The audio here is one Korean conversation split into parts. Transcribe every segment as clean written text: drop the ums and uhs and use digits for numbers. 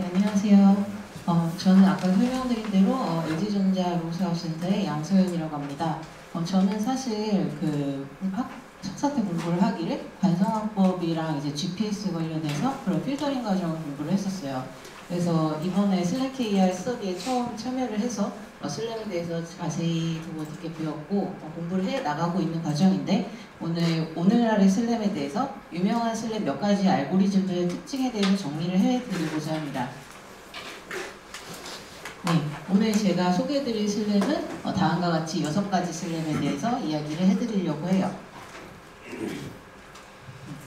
네, 안녕하세요. 저는 아까 설명드린 대로 LG전자 로스하우스센터의 양소연이라고 합니다. 저는 사실 석사 때 공부를 하기를 관성화법이랑 이제 GPS 관련해서 그런 필터링 과정을 공부를 했었어요. 그래서 이번에 슬램 KR 스터디에 처음 참여를 해서 슬램에 대해서 자세히 두고 듣게 배웠고 공부를 해 나가고 있는 과정인데 오늘날의 슬램에 대해서 유명한 슬램 몇 가지 알고리즘들의 특징에 대해서 정리를 해드리고자 합니다. 네, 오늘 제가 소개해드릴 슬램은 다음과 같이 6가지 슬램에 대해서 이야기를 해드리려고 해요.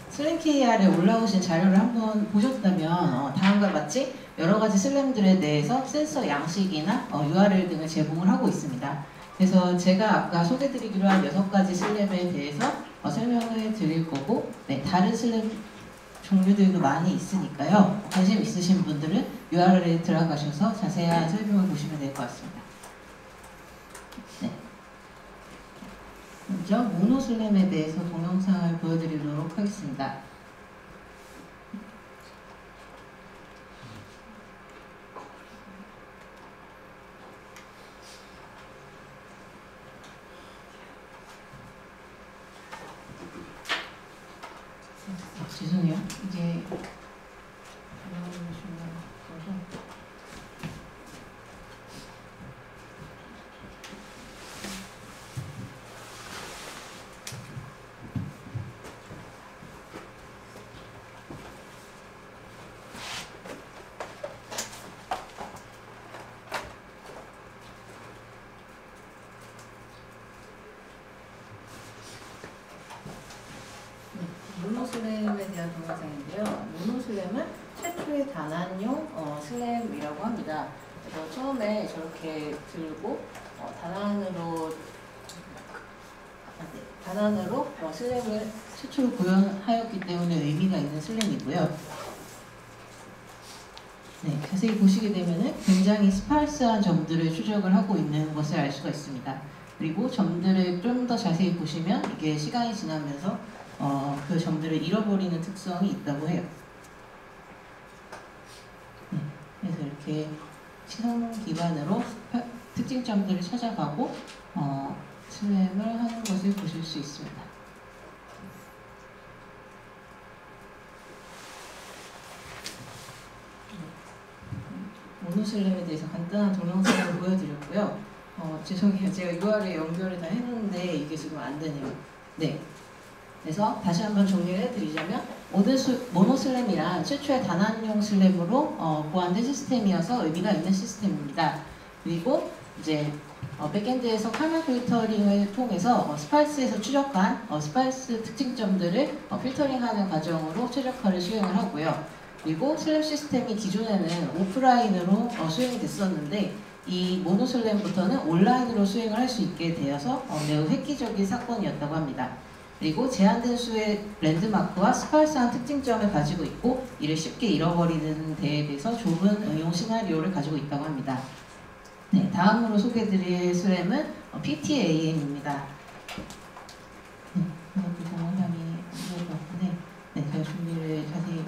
슬램 KR에 올라오신 자료를 한번 보셨다면 다음과 같이 여러가지 슬램들에 대해서 센서 양식이나 URL 등을 제공을 하고 있습니다. 그래서 제가 아까 소개드리기로 한 6가지 슬램에 대해서 설명을 드릴 거고, 네, 다른 슬램 종류들도 많이 있으니까요. 관심 있으신 분들은 URL에 들어가셔서 자세한 설명을 보시면 될 것 같습니다. 네. 먼저 모노슬램에 대해서 동영상을 보여드리도록 하겠습니다. 죄송해요. 이게 모노슬램에 대한 동영상인데요. 모노슬램은 최초의 단안용 슬램이라고 합니다. 그래서 처음에 저렇게 들고 단안으로 슬램을 최초로 구현하였기 때문에 의미가 있는 슬램이고요. 네, 자세히 보시게 되면은 굉장히 스파르스한 점들을 추적을 하고 있는 것을 알 수가 있습니다. 그리고 점들을 좀 더 자세히 보시면 이게 시간이 지나면서 그 점들을 잃어버리는 특성이 있다고 해요. 네, 그래서 이렇게 시선 기반으로 특징점들을 찾아가고 슬램을 하는 것을 보실 수 있습니다. 모노슬램에 대해서 간단한 동영상을 보여드렸고요. 죄송해요. 제가 URL에 연결을 다 했는데 이게 지금 안 되네요. 네. 그래서 다시 한번 정리를 해드리자면 모노슬램이란 최초의 단안용 슬램으로 보완된 시스템이어서 의미가 있는 시스템입니다. 그리고 이제 백엔드에서 카메라 필터링을 통해서 스파이스에서 추적한 스파이스 특징점들을 필터링하는 과정으로 최적화를 수행을 하고요. 그리고 슬램 시스템이 기존에는 오프라인으로 수행이 됐었는데 이 모노슬램부터는 온라인으로 수행을 할 수 있게 되어서 매우 획기적인 사건이었다고 합니다. 그리고 제한된 수의 랜드마크와 스파르스한 특징점을 가지고 있고 이를 쉽게 잃어버리는 데에 대해서 좁은 응용 시나리오를 가지고 있다고 합니다. 네, 다음으로 소개해드릴 슬램은 PTAM입니다. 네, 이것도 동영상이 안될 것 같은데 네, 제가 준비를 자세히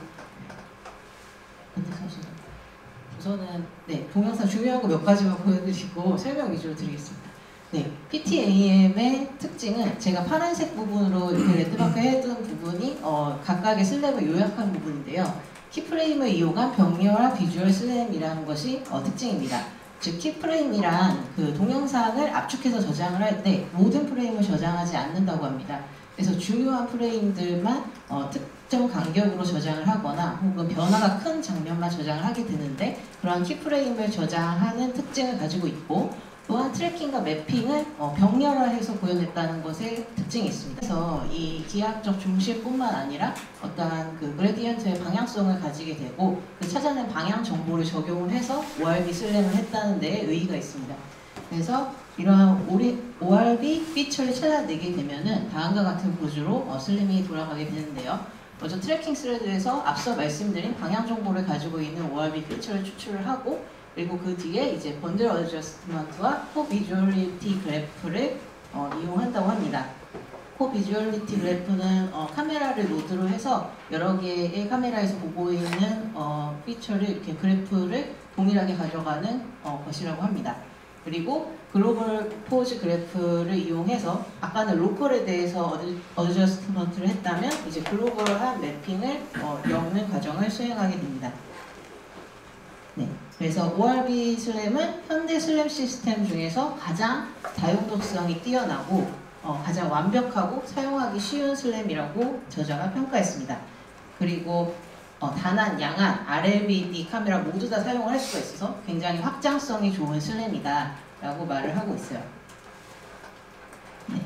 우선은 네, 동영상 중요한 거 몇 가지만 보여드리고 설명 위주로 드리겠습니다. 네, PTAM의 특징은 제가 파란색 부분으로 이렇게 랜드마크 해둔 부분이 각각의 슬램을 요약한 부분인데요. 키프레임을 이용한 병렬화 비주얼 슬램이라는 것이 특징입니다. 즉 키프레임이란 그 동영상을 압축해서 저장을 할 때 모든 프레임을 저장하지 않는다고 합니다. 그래서 중요한 프레임들만 특정 간격으로 저장을 하거나 혹은 변화가 큰 장면만 저장을 하게 되는데 그러한 키프레임을 저장하는 특징을 가지고 있고 또한 트래킹과 매핑을 병렬화해서 구현했다는 것에 특징이 있습니다. 그래서 이 기하학적 중심뿐만 아니라 어떠한 그 그레디언트의 방향성을 가지게 되고 그 찾아낸 방향 정보를 적용을 해서 ORB 슬램을 했다는 데에 의의가 있습니다. 그래서 이러한 ORB 피처를 찾아내게 되면은 다음과 같은 구조로 슬램이 돌아가게 되는데요. 먼저 트래킹 스레드에서 앞서 말씀드린 방향 정보를 가지고 있는 ORB 피처를 추출을 하고 그리고 그 뒤에 이제 번들 어저스트먼트와 포 비주얼리티 그래프를 이용한다고 합니다. 코 비주얼리티 그래프는 카메라를 노드로 해서 여러 개의 카메라에서 보고 있는 피처를 이렇게 그래프를 동일하게 가져가는 것이라고 합니다. 그리고 글로벌 포즈 그래프를 이용해서 아까는 로컬에 대해서 어드저스트먼트를 했다면 이제 글로벌한 매핑을 엮는 과정을 수행하게 됩니다. 네, 그래서 ORB 슬램은 현대 슬램 시스템 중에서 가장 다용도성이 뛰어나고 가장 완벽하고 사용하기 쉬운 슬램이라고 저자가 평가했습니다. 그리고 단안, 양안, RLBD 카메라 모두 다 사용을 할 수가 있어서 굉장히 확장성이 좋은 슬램이다 라고 말을 하고 있어요. 네.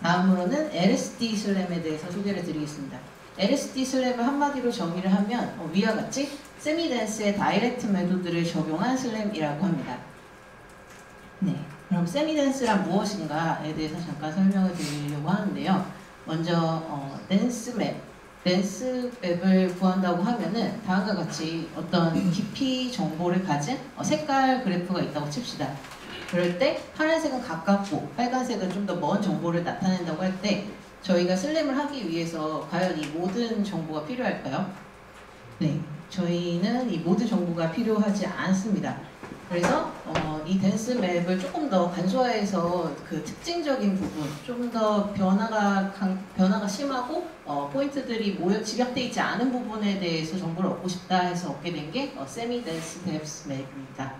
다음으로는 LSD 슬램에 대해서 소개를 드리겠습니다. LSD 슬램을 한마디로 정의를 하면 위와 같이 세미댄스의 다이렉트 메소드를 적용한 슬램이라고 합니다. 네, 그럼 세미댄스란 무엇인가에 대해서 잠깐 설명을 드리려고 하는데요. 먼저 댄스맵을 구한다고 하면은 다음과 같이 어떤 깊이 정보를 가진 색깔 그래프가 있다고 칩시다. 그럴 때 파란색은 가깝고 빨간색은 좀 더 먼 정보를 나타낸다고 할 때 저희가 슬램을 하기 위해서 과연 이 모든 정보가 필요할까요? 네, 저희는 이 모든 정보가 필요하지 않습니다. 그래서 이 댄스 맵을 조금 더 간소화해서 그 특징적인 부분, 좀 더 변화가 심하고 포인트들이 집약되어 있지 않은 부분에 대해서 정보를 얻고 싶다 해서 얻게 된 게 세미 댄스 댄스 맵입니다.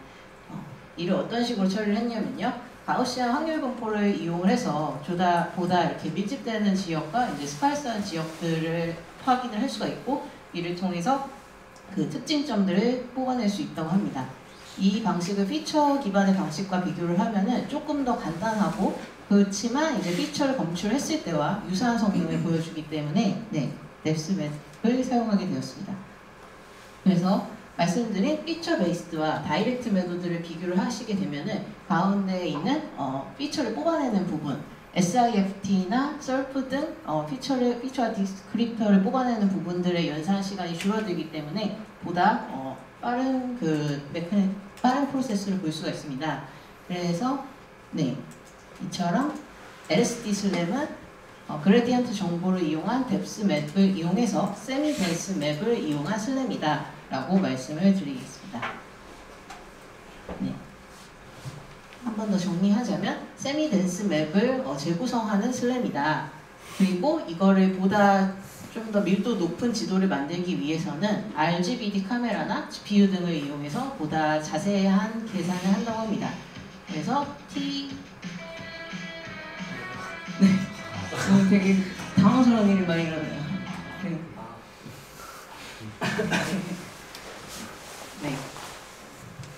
이를 어떤 식으로 처리를 했냐면요. 가우시안 확률 분포를 이용을 해서 보다 이렇게 밀집되는 지역과 이제 스파이스한 지역들을 확인을 할 수가 있고 이를 통해서 그 특징점들을 뽑아낼 수 있다고 합니다. 이 방식을 피처 기반의 방식과 비교를 하면은 조금 더 간단하고 그렇지만 이제 피처를 검출했을 때와 유사한 성능을 보여주기 때문에 뎁스 맵을 사용하게 되었습니다. 그래서 말씀드린 피처 베이스드와 다이렉트 메소드를 비교를 하시게 되면은 가운데에 있는 피처를 뽑아내는 부분 SIFT나 SURF 등 피처와 디스크립터를 뽑아내는 부분들의 연산 시간이 줄어들기 때문에 보다 빠른 프로세스를 볼 수가 있습니다. 그래서 이처럼 LSD 슬램은 그레디언트 정보를 이용한 뎁스 맵을 이용해서 세미 댄스 맵을 이용한 슬램이다 라고 말씀을 드리겠습니다. 한 번 더 정리하자면 세미 댄스 맵을 재구성하는 슬램이다. 그리고 이거를 보다 좀 더 밀도 높은 지도를 만들기 위해서는 RGBD 카메라나 GPU 등을 이용해서 보다 자세한 계산을 한다고 합니다. 그래서 되게 당황스러운 일이 많이 일어나요.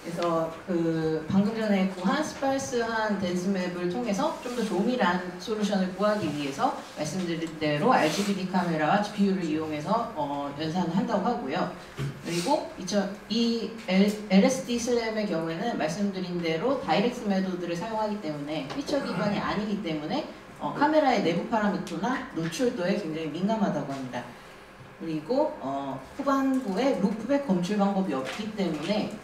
그래서 방금 전에 구한 스파이스한 댄스 맵을 통해서 좀 더 조밀한 솔루션을 구하기 위해서 말씀드린 대로 RGBD 카메라와 GPU를 이용해서 연산을 한다고 하고요. 그리고 이 LSD 슬램의 경우에는 말씀드린 대로 다이렉트 메소드를 사용하기 때문에 피처 기반이 아니기 때문에 카메라의 내부 파라미터나 노출도에 굉장히 민감하다고 합니다. 그리고 후반부에 루프백 검출 방법이 없기 때문에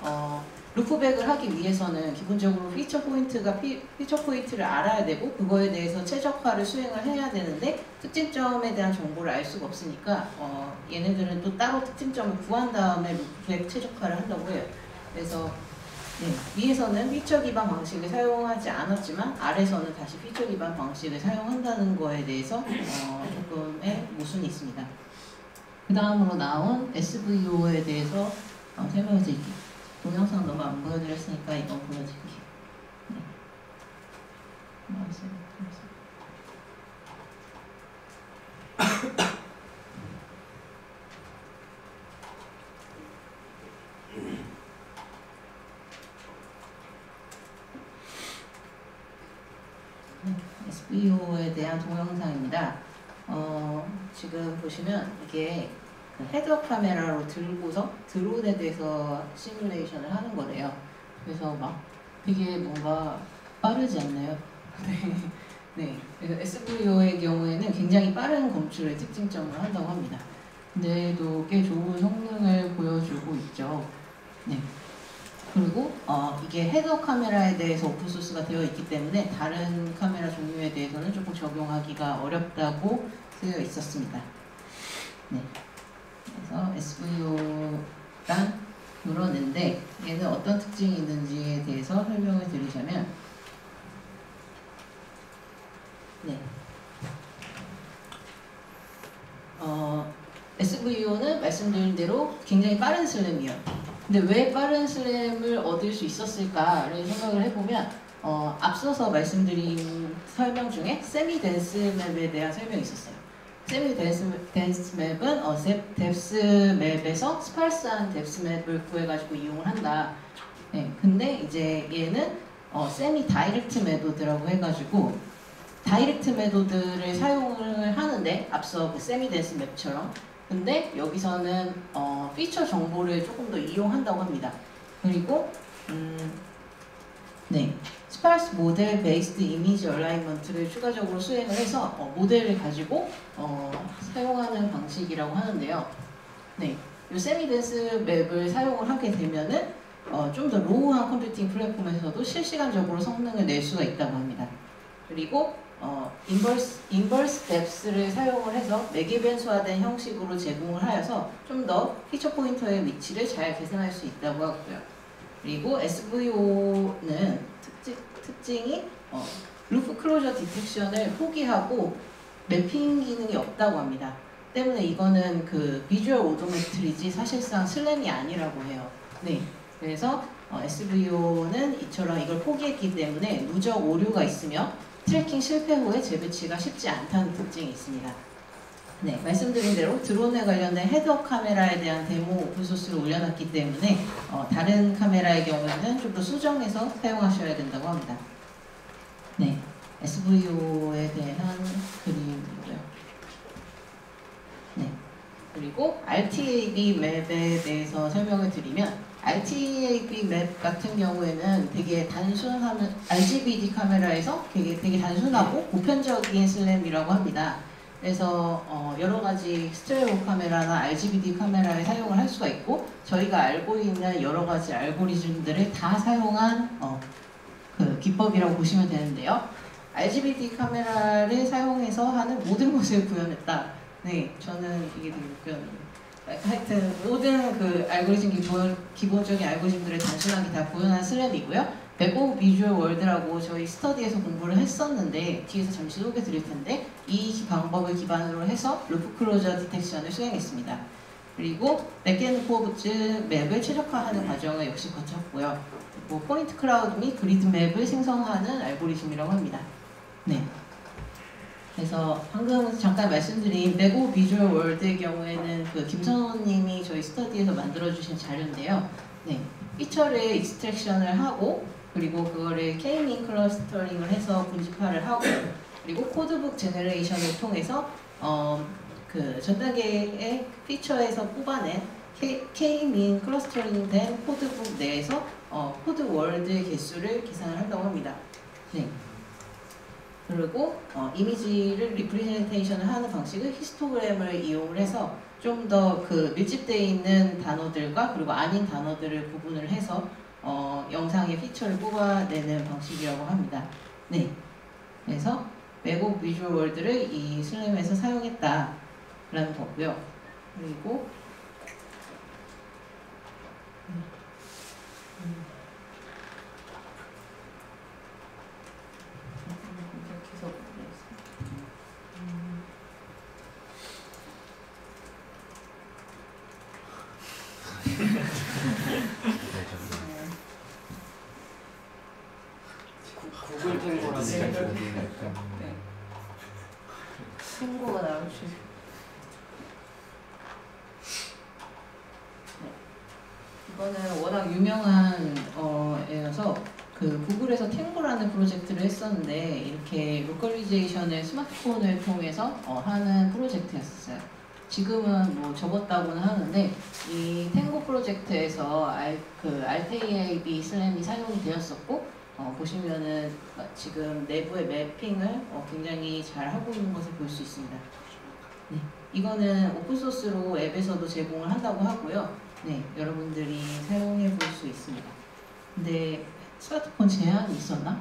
루프백을 하기 위해서는 기본적으로 피처 포인트를 알아야 되고 그거에 대해서 최적화를 수행을 해야 되는데 특징점에 대한 정보를 알 수가 없으니까 얘네들은 또 따로 특징점을 구한 다음에 루프백 최적화를 한다고 해요. 그래서 위에서는 피처 기반 방식을 사용하지 않았지만 아래에서는 다시 피처 기반 방식을 사용한다는 거에 대해서 조금의 모순이 있습니다. 그 다음으로 나온 SVO에 대해서 설명을 드릴게요. 동영상 너무 안 보여드렸으니까 이건 보여드릴게요. SVO에 대한 동영상입니다. 지금 보시면 이게 헤드업 카메라로 들고서 드론에 대해서 시뮬레이션을 하는 거래요. 그래서 막 되게 뭔가 빠르지 않나요? 그래서 SVO의 경우에는 굉장히 빠른 검출의 특징점을 한다고 합니다. 근데도 꽤 좋은 성능을 보여주고 있죠. 그리고 이게 헤더 카메라에 대해서 오픈소스가 되어 있기 때문에 다른 카메라 종류에 대해서는 조금 적용하기가 어렵다고 쓰여 있었습니다. 네. 그래서 SVO란 그러는데 얘는 어떤 특징이 있는지에 대해서 설명을 드리자면, 네. SVO는 말씀드린 대로 굉장히 빠른 슬램이에요. 근데 왜 빠른 슬램을 얻을 수 있었을까를 생각을 해보면 앞서서 말씀드린 설명 중에 세미 댄스 맵에 대한 설명이 있었어요. 세미 댄스 맵은 뎁스 맵에서 스파르스한 뎁스 맵을 구해가지고 이용을 한다. 네, 근데 이제 얘는 세미 다이렉트 메도드라고 해가지고 다이렉트 메도드를 사용을 하는데 앞서 그 세미 댄스 맵처럼, 근데 여기서는 피처 정보를 조금 더 이용한다고 합니다. 그리고 네, 스파르스 모델 베이스드 이미지 얼라인먼트를 추가적으로 수행을 해서 모델을 가지고 사용하는 방식이라고 하는데요. 네, 이 세미 댄스 맵을 사용을 하게 되면은 좀 더 로우한 컴퓨팅 플랫폼에서도 실시간적으로 성능을 낼 수가 있다고 합니다. 그리고 인버스 뎁스를 사용을 해서 매개 변수화된 형식으로 제공을 하여서 좀 더 피처 포인터의 위치를 잘 계산할 수 있다고 하고요. 그리고 SVO는 특징이 루프 클로저 디텍션을 포기하고 매핑 기능이 없다고 합니다. 때문에 이거는 그 비주얼 오도메트리지 사실상 슬램이 아니라고 해요. 네, 그래서 SVO는 이처럼 이걸 포기했기 때문에 누적 오류가 있으며 트래킹 실패 후에 재배치가 쉽지 않다는 특징이 있습니다. 네, 말씀드린 대로 드론에 관련된 헤더 카메라에 대한 데모 오픈소스를 올려놨기 때문에 다른 카메라의 경우에는 좀 더 수정해서 사용하셔야 된다고 합니다. 네, SVO에 대한 그림이고요. 네, 그리고 RTAB 맵에 대해서 설명을 드리면, RTAB 맵 같은 경우에는 되게 단순하면 RGBD 카메라에서 되게 단순하고 보편적인 슬램이라고 합니다. 그래서 여러 가지 스테레오 카메라나 RGBD 카메라에 사용을 할 수가 있고, 저희가 알고 있는 여러 가지 알고리즘들을 다 사용한 그 기법이라고 보시면 되는데요. RGBD 카메라를 사용해서 하는 모든 것을 구현했다. 네, 저는 이게 되게 웃겼는데. 하여튼 모든 그 알고리즘 기본적인 알고리즘들을 단순하게 다 구현한 슬램이고요. 백오브 비주얼 월드라고 저희 스터디에서 공부를 했었는데 뒤에서 잠시 소개 드릴 텐데, 이 방법을 기반으로 해서 루프 클로저 디텍션을 수행했습니다. 그리고 백엔드 포브즈 맵을 최적화하는 과정을 역시 거쳤고요. 그리고 포인트 클라우드 및 그리드 맵을 생성하는 알고리즘이라고 합니다. 네. 그래서 방금 잠깐 말씀드린 백오브 비주얼 월드의 경우에는 그 김선호님이 저희 스터디에서 만들어주신 자료인데요. 네, 피처를 익스트랙션을 하고, 그리고 그거를 K-민 클러스터링을 해서 분집화를 하고, 그리고 코드북 제너레이션을 통해서 그 전 단계의 피처에서 뽑아낸 K-민 클러스터링된 코드북 내에서 코드 월드의 개수를 계산을 한다고 합니다. 네. 그리고 이미지를 리프레젠테이션을 하는 방식은 히스토그램을 이용을 해서 좀 더 그 밀집되어 있는 단어들과 그리고 아닌 단어들을 구분을 해서 영상의 피처를 뽑아내는 방식이라고 합니다. 네, 그래서 웹오브 비주얼 월드를 이 슬램에서 사용했다라는 거고요. 그리고 구글 탱고라는 탱고가 나오죠. 이거는 워낙 유명한 애여서 그 구글에서 탱고라는 프로젝트를 했었는데, 이렇게 로컬리제이션을 스마트폰을 통해서 하는 프로젝트였어요. 지금은 뭐 접었다고는 하는데, 이 탱고 프로젝트에서 RTAB 슬램이 사용이 되었었고, 보시면은 지금 내부의 매핑을 굉장히 잘 하고 있는 것을 볼 수 있습니다. 네, 이거는 오픈소스로 앱에서도 제공을 한다고 하고요. 네, 여러분들이 사용해 볼 수 있습니다. 근데 스마트폰 제한이 있었나?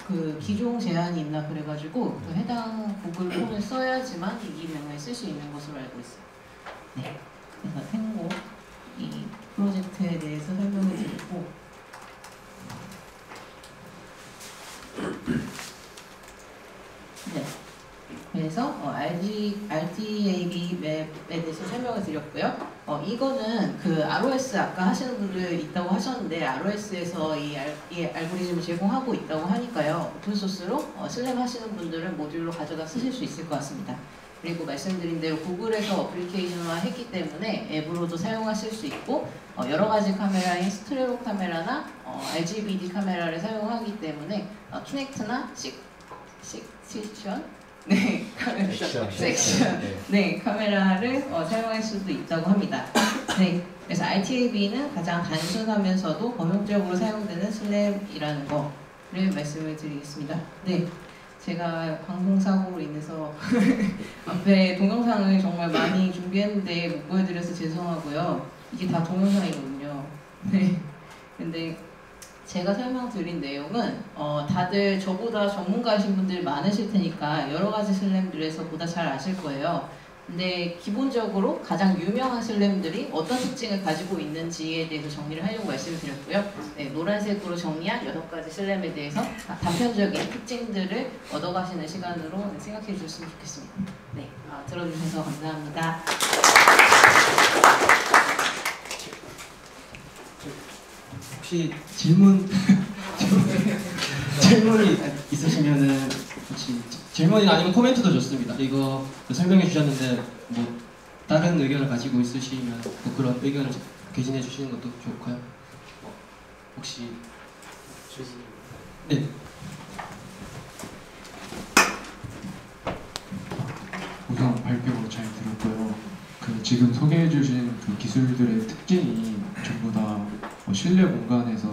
그 기종 제한이 있나 그래가지고 그 해당 구글 폰을 써야지만 이 기능을 쓸 수 있는 것으로 알고 있어요. 네, 그래서 탱고 이 프로젝트에 대해서 설명을 드리고 네. 그래서 RDAB 맵에 대해서 설명을 드렸고요. 이거는 그 ROS 아까 하시는 분들 있다고 하셨는데 ROS에서 이 알고리즘을 제공하고 있다고 하니까요. 오픈소스로 슬램 하시는 분들은 모듈로 가져다 쓰실 수 있을 것 같습니다. 그리고 말씀드린 대로 구글에서 어플리케이션화 했기 때문에 앱으로도 사용하실 수 있고 여러 가지 카메라인 스테레오 카메라나 RGBD 카메라를 사용하기 때문에 키넥트나 섹션 네, 카메라를 사용할 수도 있다고 합니다. 네, 그래서 RTAB는 가장 단순하면서도 범용적으로 사용되는 슬램이라는 거를 말씀을 드리겠습니다. 네, 제가 방송사고로 인해서 앞에 동영상을 정말 많이 준비했는데 못 보여드려서 죄송하고요. 이게 다 동영상이거든요. 네, 근데 제가 설명드린 내용은 다들 저보다 전문가이신 분들 많으실 테니까 여러 가지 슬램들에서 보다 잘 아실 거예요. 근데 기본적으로 가장 유명한 슬램들이 어떤 특징을 가지고 있는지에 대해서 정리를 하려고 말씀을 드렸고요. 네, 노란색으로 정리한 6가지 슬램에 대해서 단편적인 특징들을 얻어가시는 시간으로 생각해 주셨으면 좋겠습니다. 네, 들어주셔서 감사합니다. 혹시 질문이 있으시면은 혹시 질문이 아니면 코멘트도 좋습니다. 이거 설명해 주셨는데 뭐 다른 의견을 가지고 있으시면 뭐 그런 의견을 개진해 주시는 것도 좋고요. 혹시 네. 우선 발표 잘 들었고요. 그 지금 소개해 주신 그 기술들의 특징이 전부 다 실내 공간에서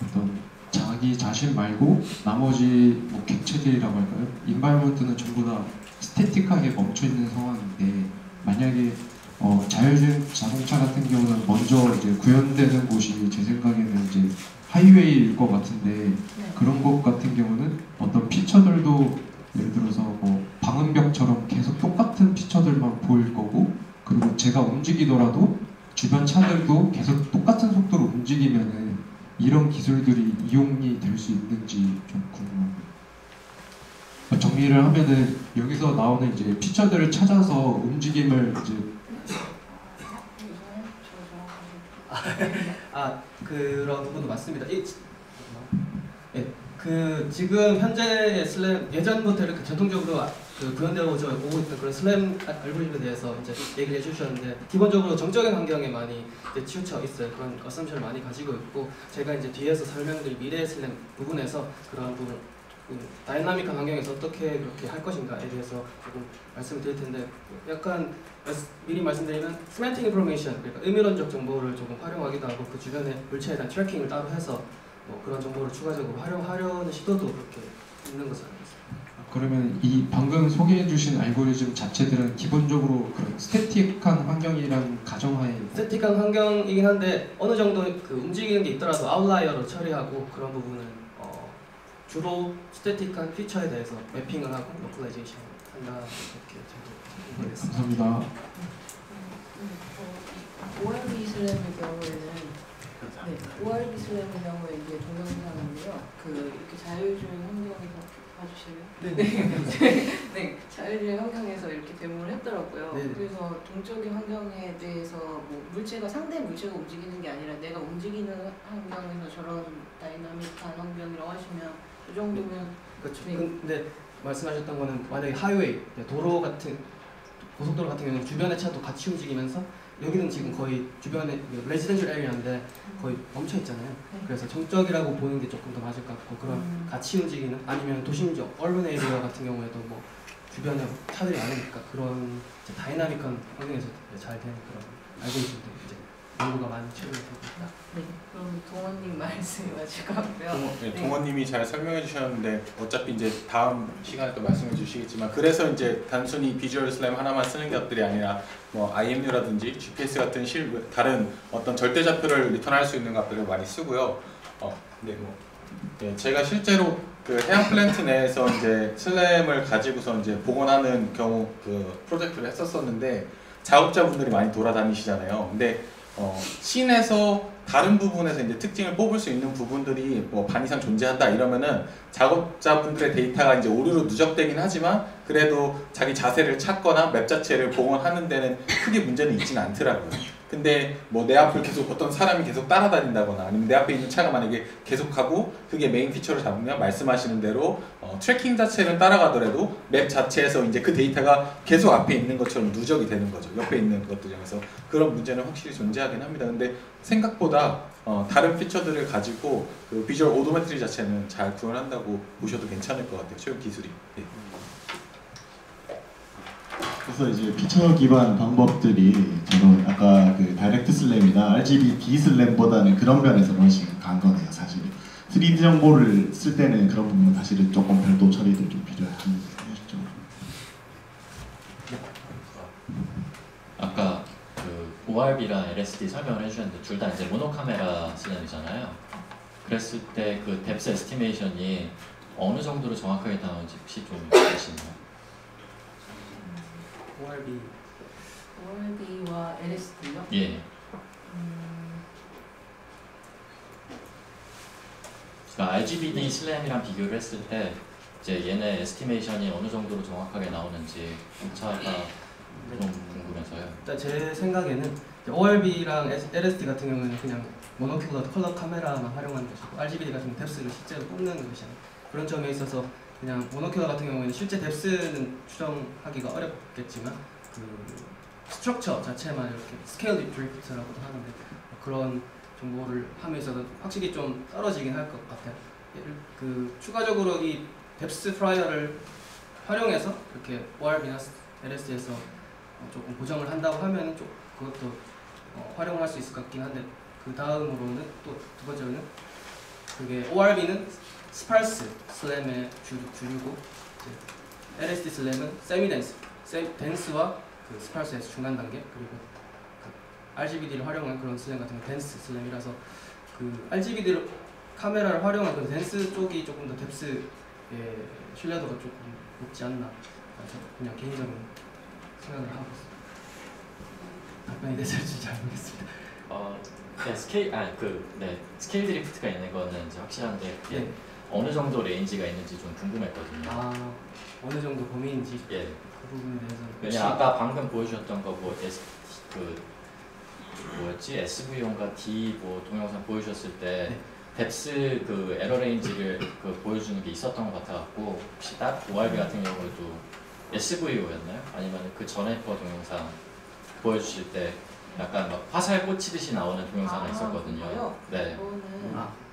어떤 자기 자신 말고 나머지 뭐 객체들이라고 할까요? 인바이먼트는 전부 다 스태틱하게 멈춰 있는 상황인데 만약에 자율주행 자동차 같은 경우는 먼저 이제 구현되는 곳이 제 생각에는 이제 하이웨이일 것 같은데 그런 것 같은 경우는 어떤 피처들도 예를 들어서 뭐 방음벽처럼 계속 똑같은 피처들만 보일 거고 그리고 제가 움직이더라도 주변 차들도 계속 똑같은 속도로 움직이면은 이런 기술들이 이용이 될 수 있는지 좀 궁금합니다. 정리를 하면은 여기서 나오는 이제 피처들을 찾아서 움직임을 이제 그런 부분도 맞습니다. 그 지금 현재의 슬램 예전부터 이렇게 전통적으로 그 구현되어 오고 있던 그런 슬램 알고리즘에 대해서 이제 얘기를 해주셨는데 기본적으로 정적인 환경에 많이 이제 치우쳐 있어요. 그런 어썸션을 많이 가지고 있고 제가 이제 뒤에서 설명드릴 미래의 슬램 부분에서 그런 부분 다이나믹한 환경에서 어떻게 그렇게 할 것인가에 대해서 조금 말씀을 드릴 텐데 약간 미리 말씀드리면 세맨틱 인포메이션 그러니까 의미론적 정보를 조금 활용하기도 하고 그 주변의 물체에 대한 트래킹을 따로 해서 뭐 그런 정보를 추가적으로 활용하려는 시도도 그렇게 있는 것으로 알고 있습니다. 그러면 이 방금 소개해 주신 알고리즘 자체들은 기본적으로 그런 스태틱한 환경이라는 가정하에 스태틱한 환경이긴 한데 어느 정도 그 움직이는 게 있더라도 아웃라이어로 처리하고 그런 부분은 주로 스태틱한 피처에 대해서 매핑을 하고 로컬라이제이션 한다 이렇게 정도 모르겠습니다. 감사합니다. ORB 슬램의 경우에는 ORB 슬램의 경우에 이제 동영상인데요. 이렇게 자율주행 환경에서 봐주실래요? 네, 자율주행 환경에서 이렇게 데모를 했더라고요. 네. 그래서 동적인 환경에 대해서 뭐 상대 물체가 움직이는 게 아니라 내가 움직이는 환경에서 저런 다이나믹한 환경이라고 하시면 그 정도면 그렇죠. 네. 근데 말씀하셨던 거는 만약에 하이웨이, 도로 같은 고속도로 같은 경우는 주변의 차도 같이 움직이면서 여기는 지금 거의 주변에 레지던셜 에리아인데 거의 멈춰 있잖아요. 그래서 정적이라고 보는 게 조금 더 맞을 것 같고 그런 같이 움직이는 아니면 도심적 얼른 에리아 같은 경우에도 뭐 주변에 차들이 많으니까 그런 다이나믹한 환경에서 잘 되는 그런 알고리즘들 이제 연구가 많이 최근에 되고 있다. 네, 그럼 동원님 말씀이 맞을 것 같고요. 동원님이 잘 설명해 주셨는데 어차피 이제 다음 시간에 또 말씀해 주시겠지만 그래서 이제 단순히 비주얼 슬램 하나만 쓰는 것들이 아니라 뭐 IMU라든지 GPS 같은 다른 어떤 절대 좌표를 리턴할 수 있는 것들을 많이 쓰고요. 네, 제가 실제로 그 해양 플랜트 내에서 이제 슬램을 가지고서 이제 복원하는 경우 그 프로젝트를 했었었는데 작업자분들이 많이 돌아다니시잖아요. 근데 씬에서 다른 부분에서 이제 특징을 뽑을 수 있는 부분들이 뭐 반 이상 존재한다 이러면은 작업자분들의 데이터가 이제 오류로 누적되긴 하지만 그래도 자기 자세를 찾거나 맵 자체를 복원하는 데는 크게 문제는 있지는 않더라고요. 근데 뭐 내 앞을 계속 어떤 사람이 계속 따라다닌다거나 아니면 내 앞에 있는 차가 만약에 계속하고 그게 메인 피처를 잡으면 말씀하시는 대로 트래킹 자체는 따라가더라도 맵 자체에서 이제 그 데이터가 계속 앞에 있는 것처럼 누적이 되는 거죠. 옆에 있는 것들에서 그런 문제는 확실히 존재하긴 합니다. 근데 생각보다 다른 피처들을 가지고 그 비주얼 오도메트리 자체는 잘 구현한다고 보셔도 괜찮을 것 같아요. 최근 기술이. 예. 그래서 이제 피처 기반 방법들이 저는 아까 그 다이렉트 슬램이나 RGB 슬램보다는 그런 면에서 훨씬 간 거네요, 사실. 3D 정보를 쓸 때는 그런 부분은 사실은 조금 별도 처리도 좀 필요한 거죠. 아까 그 ORB랑 LSD 설명을 해주셨는데 둘 다 이제 모노카메라 슬램이잖아요. 그랬을 때 그 뎁스 에스티메이션이 어느 정도로 정확하게 나오는지 혹시 좀 아시나요? ORB와 LSD요? 예. 그러니까 RGBD 슬램이랑 비교를 했을 때 이제 얘네 에스티메이션이 어느 정도로 정확하게 나오는지 차가 좀 궁금해서요. 일단 제 생각에는 ORB랑 LSD 같은 경우는 그냥 모노큘러 컬러 카메라만 활용하는 것이고 RGB 같은 경우는 뎁스를 실제로 뽑는 것이잖아요. 그런 점에 있어서 그냥 모노큘러 같은 경우에는 실제 뎁스는 추정하기가 어렵겠지만 그 스트럭처 자체만 이렇게 스케일 드리프트라고도 하는데 그런 정보를 함에서는 확실히 좀 떨어지긴 할 것 같아요. 그 추가적으로 이 뎁스 프라이어를 활용해서 이렇게 ORB나 LSD에서 조금 보정을 한다고 하면 좀 그것도 활용을 할 수 있을 것 같긴 한데 그 다음으로는 또 두 번째로는 그게 ORB는 스팔스 슬램의 주류고 LSD 슬램은 세미 댄스, 댄스와 그 스팔스에서 중간 단계 그리고 그 RGBD를 활용한 그런 슬램 같은 건 댄스 슬램이라서 그 RGBD를 카메라를 활용한 그 댄스 쪽이 조금 더 뎁스의 신뢰도가 조금 높지 않나 그냥 개인적인 생각을 하고 있습니다. 답변이 됐을지 잘 모르겠습니다. 네, 스케일 드리프트가 있는 거는 이제 확실한데 그게 네. 어느 정도 레인지가 있는지 좀 궁금했거든요. 어느 정도 범위인지 예. 그 부분에 대해서 왜냐 아까 방금 보여주셨던 거 뭐 그 뭐였지 SV용과 D 뭐 동영상 보여주셨을 때 네. 뎁스 그 에러 레인지를 그 보여주는 게 있었던 것 같아갖고 혹시 딱 ORB 같은 경우에도 SVO였나요? 아니면 그 전에 거 동영상 보여주실 때 약간 막 화살 꽂히듯이 나오는 동영상이 있었거든요. 그거요? 네. 그거는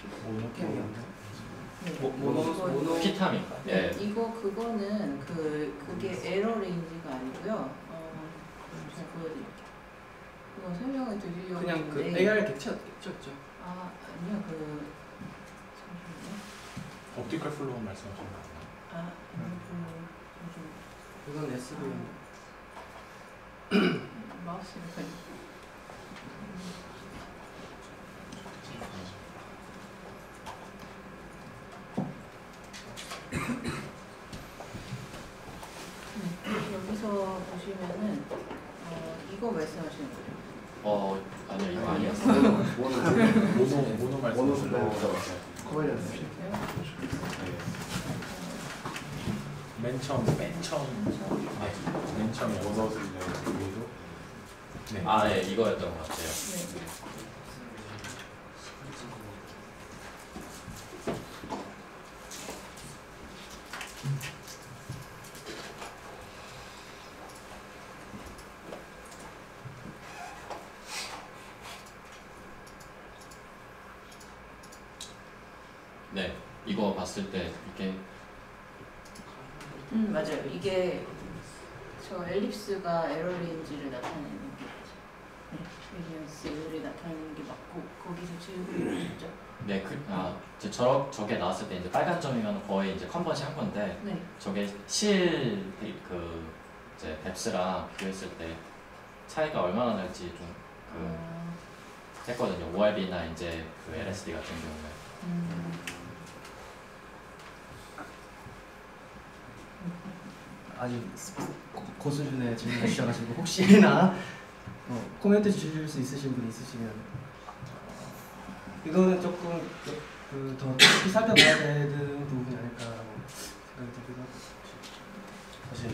모노 피타민가. 예. 그거는 그게 에러 레인지가 아니고요. 잘 보여드릴게요. 그거 설명을 드리려고 그냥 그 했는데 AR 객체였죠. 아니요 잠시만요. 옵티컬 플로우 말씀하시는 거 그건 SV. 마우스를 여기서 보시면은 이거 말씀하시는 거죠? 아니요 이거 아니었어요. 모노 말씀하시는 거. 맨 처음 원어스 위로. 네. 예, 이거였던 것 같아요. 네. 네, 이거 봤을 때 이렇게 맞아요. 이게 저 엘립스가 에러 레인지를 나타내는 게 레디언스를 나타내는 게 맞고 거기서 지우고 있죠. 네, 저게 나왔을 때 이제 빨간 점이면 거의 이제 컨버지 한 건데 네. 저게 이제 뎁스랑 비교했을 때 차이가 얼마나 날지 좀 했거든요. ORB나 이제 그 LSD 같은 경우에. 아주 고수준의 질문을 주셔가지고 혹시나 코멘트 주실 수 있으신 분 있으시면 이거는 조금 더 깊이 살펴봐야 되는 부분이 아닐까라고 생각이 들기도 하고. 사실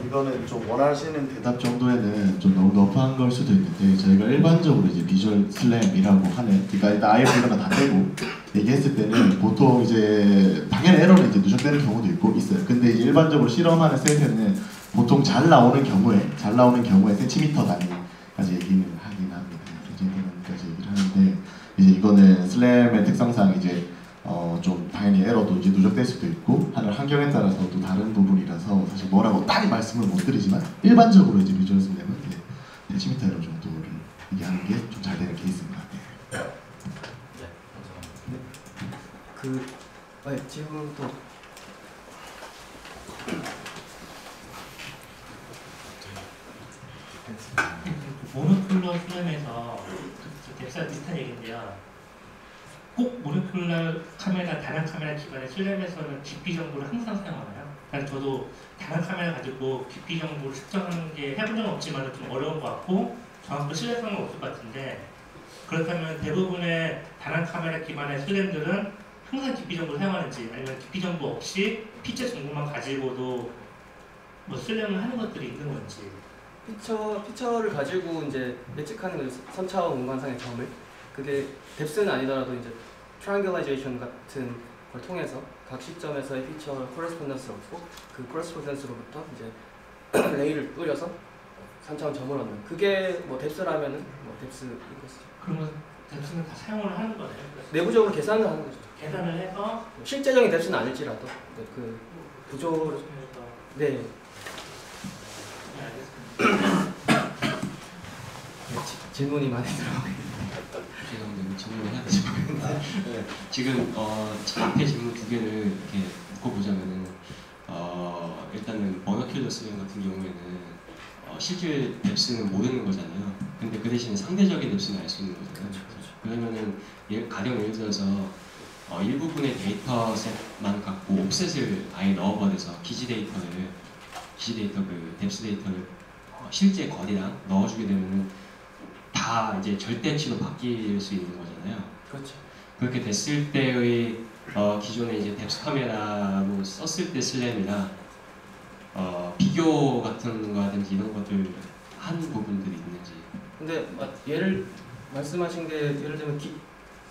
이거는 좀 원하시는 대답 정도에는 좀 너무 너프한 걸 수도 있는데 저희가 일반적으로 이제 비주얼 슬램이라고 하는 그러니까 일단 IF 이런 거 다 빼고 얘기했을 때는 보통 이제 당연히 에러는 이제 누적되는 경우도 있고 있어요. 근데 이제 일반적으로 실험하는 셋에는 보통 잘 나오는 경우에 센티미터 단위까지 얘기는 하긴 합니다. 이 정도까지 얘기를 하는데 이제 이거는 슬램의 특성상 이제 좀 당연히 에러도 이제 누적될 수도 있고 하는 환경에 따라서 또 다른 부분이라서 사실 뭐라고 딱 말씀을 못 드리지만 일반적으로 이제 비주얼 슬램은 이제 센티미터 에러 정도를 얘기하는 게 좀 잘 되는 케이스입니다. 네. 질문 또 모노큘러 슬램에서 뎁스와 비슷한 얘기인데요. 꼭 모노큘러 카메라, 단한 카메라 기반의 슬램에서는 깊이 정보를 항상 사용하나요? 그러니까 저도 단한 카메라 가지고 깊이 정보를 측정하는 게 해본 적은 없지만 좀 어려운 것 같고 정확한 신뢰성은 없을 것 같은데 그렇다면 대부분의 단한 카메라 기반의 슬램들은 항상 깊이 정보를 사용하는지 아니면 깊이 정보 없이 피처 정보만 가지고도 뭐 슬램을 하는 것들이 있는 건지. 피처를 가지고 이제 예측하는 거죠. 선차원 공간상의 점을. 그게 뎁스는 아니더라도 이제 트라이앵글라이제이션 같은 걸 통해서 각 시점에서의 피처 코레스폰던스를 얻고 그 코레스폰던스로부터 이제 레이를 뿌려서 3차원 점을 얻는. 그게 뭐 뎁스라면은 뭐 뎁스 이것이죠. 그러면 뎁스는 다 사용을 하는 거네요. 내부적으로 계산을 하는 거죠. 계산을 해서 실제적인 뎁스는 아닐지라도 그 구조를 네. 네, 알겠습니다. 질문이 많이 들어가고 죄송합니다. 질문을 해야 될지 모르겠는데 네. 지금 앞에 질문 두 개를 이렇게 묶어보자면은 일단은 모노큘러 슬램 같은 경우에는 실제 뎁스는 모르는 거잖아요. 근데 그 대신에 상대적인 뎁스는 알 수 있는 거잖아요. 그러면은 가령 예를 들어서 일부분의 데이터셋만 갖고 옵셋을 아예 넣어버려서 기지 데이터 그 뎁스 데이터를 실제 거리랑 넣어주게 되면은 다 이제 절대치로 바뀔 수 있는 거잖아요. 그렇죠. 그렇게 됐을 때의 기존에 이제 뎁스 카메라로 썼을 때 슬램이랑 비교 같은 거라든지 이런 것들 한 부분들이 있는지. 근데 예를 말씀하신 게 예를 들면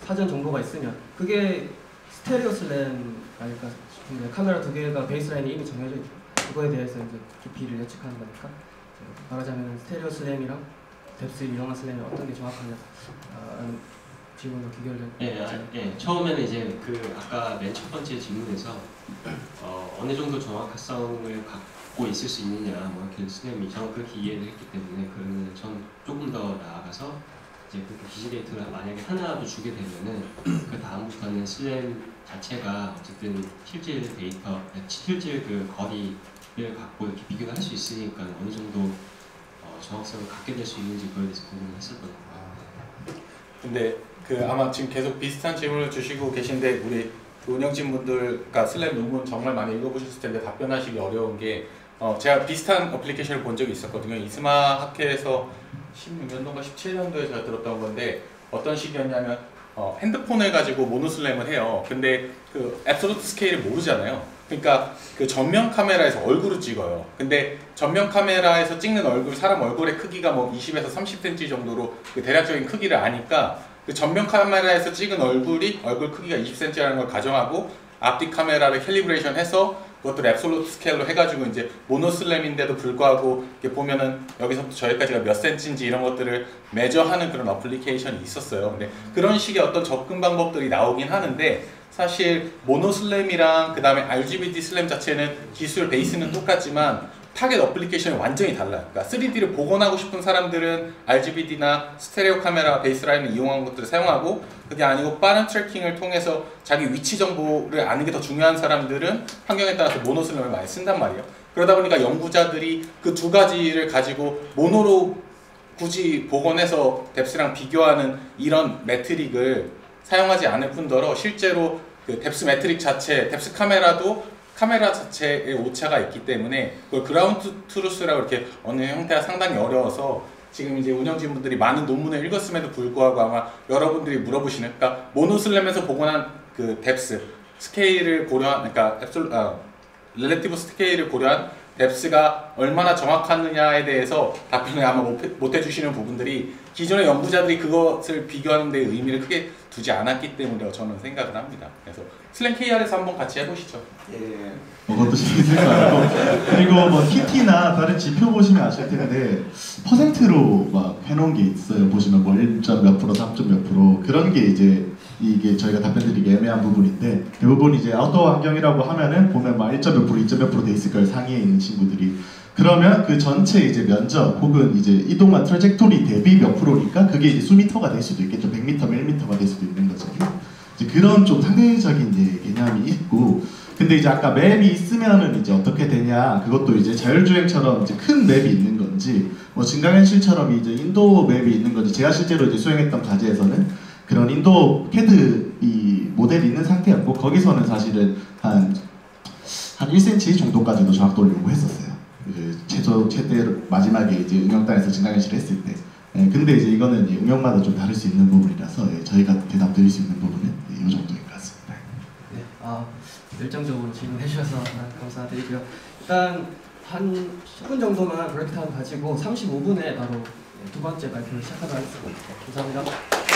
사전 정보가 있으면 그게 스테레오 슬램 아닐까 싶은데 카메라 두 개가 베이스라인이 이미 정해져 있고 그거에 대해서 이제 깊이를 예측하는 거니까 말하자면 스테레오 슬램이랑 뎁스를 이용한 슬램이 어떤 게 정확하냐 질문으로 귀결된. 예. 처음에는 이제 그 아까 맨 첫 번째 질문에서 어느 정도 정확성을 갖고 있을 수 있느냐 뭐 이렇게 슬램이 저는 그렇게 이해를 했기 때문에 그러면 전 조금 더 나아가서 이제 그렇게 기지 데이터를 만약에 하나라도 주게 되면은 그 다음부터는 슬램 자체가 어쨌든 실질 데이터, 실질 그 거리를 갖고 이렇게 비교를 할 수 있으니까 어느 정도 정확성을 갖게 될 수 있는지 그거에 대해서 궁금했었던 것 같아요. 근데 그 아마 지금 계속 비슷한 질문을 주시고 계신데 우리 운영진 분들과 슬램 논문 정말 많이 읽어보셨을 텐데 답변하시기 어려운 게 제가 비슷한 어플리케이션을 본 적이 있었거든요. 이스마 학회에서 16년도인가 17년도에 제가 들었던 건데 어떤 식이었냐면 핸드폰을 가지고 모노슬램을 해요. 근데 그 앱솔루트 스케일을 모르잖아요. 그러니까 그 전면 카메라에서 얼굴을 찍어요. 근데 전면 카메라에서 찍는 얼굴, 사람 얼굴의 크기가 뭐 20에서 30cm 정도로 그 대략적인 크기를 아니까 그 전면 카메라에서 찍은 얼굴이 얼굴 크기가 20cm라는 걸 가정하고 앞뒤 카메라를 캘리브레이션 해서 그것도 앱솔루트 스케일로 해가지고 이제 모노슬램인데도 불구하고 이렇게 보면은 여기서부터 저기까지가 몇 센치인지 이런 것들을 매저하는 그런 어플리케이션이 있었어요. 근데 그런 식의 어떤 접근 방법들이 나오긴 하는데 사실 모노슬램이랑 그 다음에 RGBD 슬램 자체는 기술 베이스는 똑같지만 타겟 어플리케이션이 완전히 달라요. 그러니까 3D를 복원하고 싶은 사람들은 RGBD나 스테레오 카메라 베이스라인을 이용한 것들을 사용하고 그게 아니고 빠른 트래킹을 통해서 자기 위치 정보를 아는 게 더 중요한 사람들은 환경에 따라서 모노슬램을 많이 쓴단 말이에요. 그러다 보니까 연구자들이 그 두 가지를 가지고 모노로 굳이 복원해서 뎁스랑 비교하는 이런 매트릭을 사용하지 않을 뿐더러 실제로 그 뎁스 매트릭 자체, 뎁스 카메라도 카메라 자체에 오차가 있기 때문에 그걸 그라운드 트루스라고 이렇게 어느 형태가 상당히 어려워서 지금 이제 운영진분들이 많은 논문을 읽었음에도 불구하고 아마 여러분들이 물어보시는, 그러니까 모노슬램에서 복원한 그 뎁스 스케일을 고려한, 그러니까 렐레티브 스케일을 고려한 뎁스가 얼마나 정확하느냐에 대해서 답변을 아마 못 해주시는 부분들이 기존의 연구자들이 그것을 비교하는 데 의미를 크게 두지 않았기 때문이라고 저는 생각을 합니다. 그래서 슬램 KR에서 한번 같이 해보시죠. 예. 그것도 재밌을 것 같고, 그리고 뭐 TT나 다른 지표 보시면 아실 텐데 퍼센트로 막 해놓은 게 있어요. 보시면 뭐 1점 몇 프로, 3점 몇 프로 그런 게 이제 이게 저희가 답변드리기 애매한 부분인데, 대부분 이제 아웃도어 환경이라고 하면은 보면 막 1점 몇 프로, 2점 몇 프로 돼 있을 거예요. 상위에 있는 친구들이. 그러면 그 전체 이제 면적 혹은 이제 이동한 트래젝토리 대비 몇 프로니까 그게 이제 수미터가 될 수도 있겠죠. 100m, 1m가 될 수도 있는 거죠. 이제 그런 좀 상대적인 이제 개념이 있고, 근데 이제 아까 맵이 있으면은 이제 어떻게 되냐, 그것도 이제 자율주행처럼 이제 큰 맵이 있는 건지, 뭐 증강현실처럼 이제 인도 맵이 있는 건지, 제가 실제로 이제 수행했던 과제에서는 그런 인도 캐드 이 모델이 있는 상태였고, 거기서는 사실은 한 1cm 정도까지도 정확도를 요구했었어요. 그 최대 마지막에 이제 응용단에서 증강현실을 했을 때. 예, 근데 이제 이거는 이제 응용마다 좀 다를 수 있는 부분이라서 저희가 대답 드릴 수 있는 부분은 이 정도인 것 같습니다. 네, 열정적으로 질문해 주셔서 감사드리고요. 일단 한 10분 정도만 브레이크 타임 가지고 35분에 바로 두 번째 발표를 시작하도록 하겠습니다. 감사합니다.